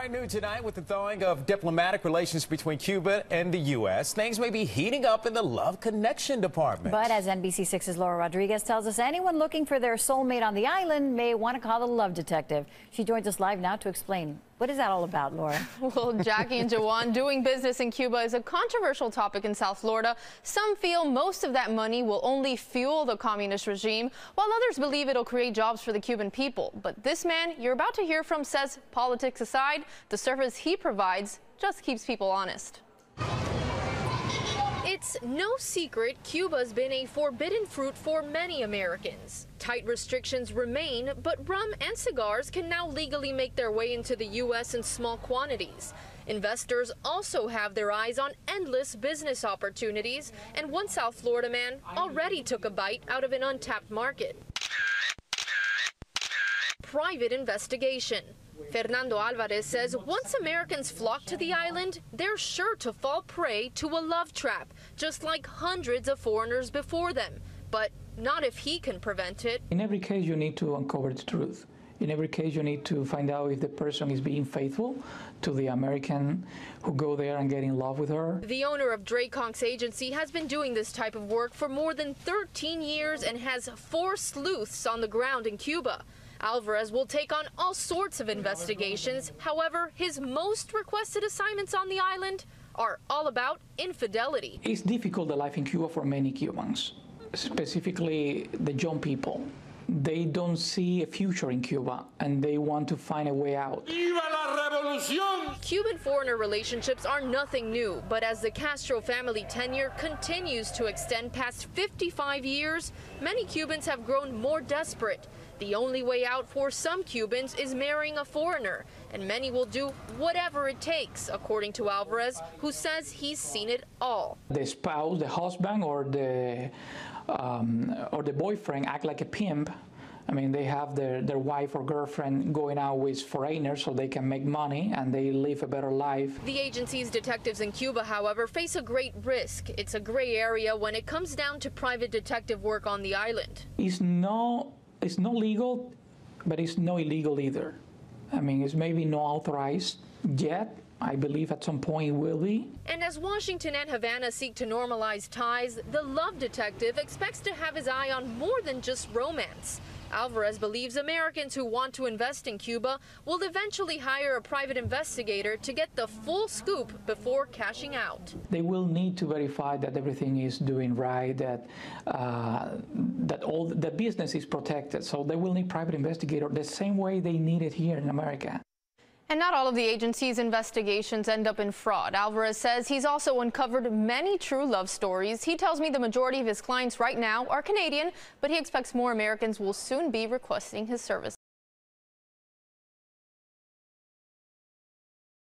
right, new tonight with the thawing of diplomatic relations between Cuba and the U.S., things may be heating up in the love connection department. But as NBC6's Laura Rodriguez tells us, anyone looking for their soulmate on the island may want to call the love detective. She joins us live now to explain. What is that all about, Laura? Well, Jackie and Jawan, doing business in Cuba is a controversial topic in South Florida. Some feel most of that money will only fuel the communist regime, while others believe it'll create jobs for the Cuban people. But this man you're about to hear from says, politics aside, the service he provides just keeps people honest. It's no secret Cuba's been a forbidden fruit for many Americans. Tight restrictions remain, but rum and cigars can now legally make their way into the U.S. in small quantities. Investors also have their eyes on endless business opportunities, and one South Florida man already took a bite out of an untapped market. Private investigation. Fernando says once Americans flock to the island, they're sure to fall prey to a love trap, just like hundreds of foreigners before them. But not if he can prevent it. In every case, you need to uncover the truth. In every case, you need to find out if the person is being faithful to the American who go there and get in love with her. The owner of Drakonx agency has been doing this type of work for more than 13 years and has 4 sleuths on the ground in Cuba. Alvarez will take on all sorts of investigations. However, his most requested assignments on the island are all about infidelity. It's difficult, the life in Cuba, for many Cubans, specifically the young people. They don't see a future in Cuba, and they want to find a way out. ¡Viva la revolución! Cuban foreigner relationships are nothing new, but as the Castro family tenure continues to extend past 55 years, many Cubans have grown more desperate. The only way out for some Cubans is marrying a foreigner, and many will do whatever it takes, according to Alvarez, who says he's seen it all. The spouse, the husband, or the boyfriend act like a pimp. I mean, they have their wife or girlfriend going out with foreigners so they can make money and they live a better life. The agency's detectives in Cuba, however, face a great risk. It's a gray area when it comes down to private detective work on the island. It's not legal, but it's not illegal either. I mean, it's maybe not authorized yet. I believe at some point it will be. And as Washington and Havana seek to normalize ties, the love detective expects to have his eye on more than just romance. Alvarez believes Americans who want to invest in Cuba will eventually hire a private investigator to get the full scoop before cashing out. They will need to verify that everything is doing right, that all the business is protected. So they will need private investigator the same way they need it here in America. And not all of the agency's investigations end up in fraud. Alvarez says he's also uncovered many true love stories. He tells me the majority of his clients right now are Canadian, but he expects more Americans will soon be requesting his services.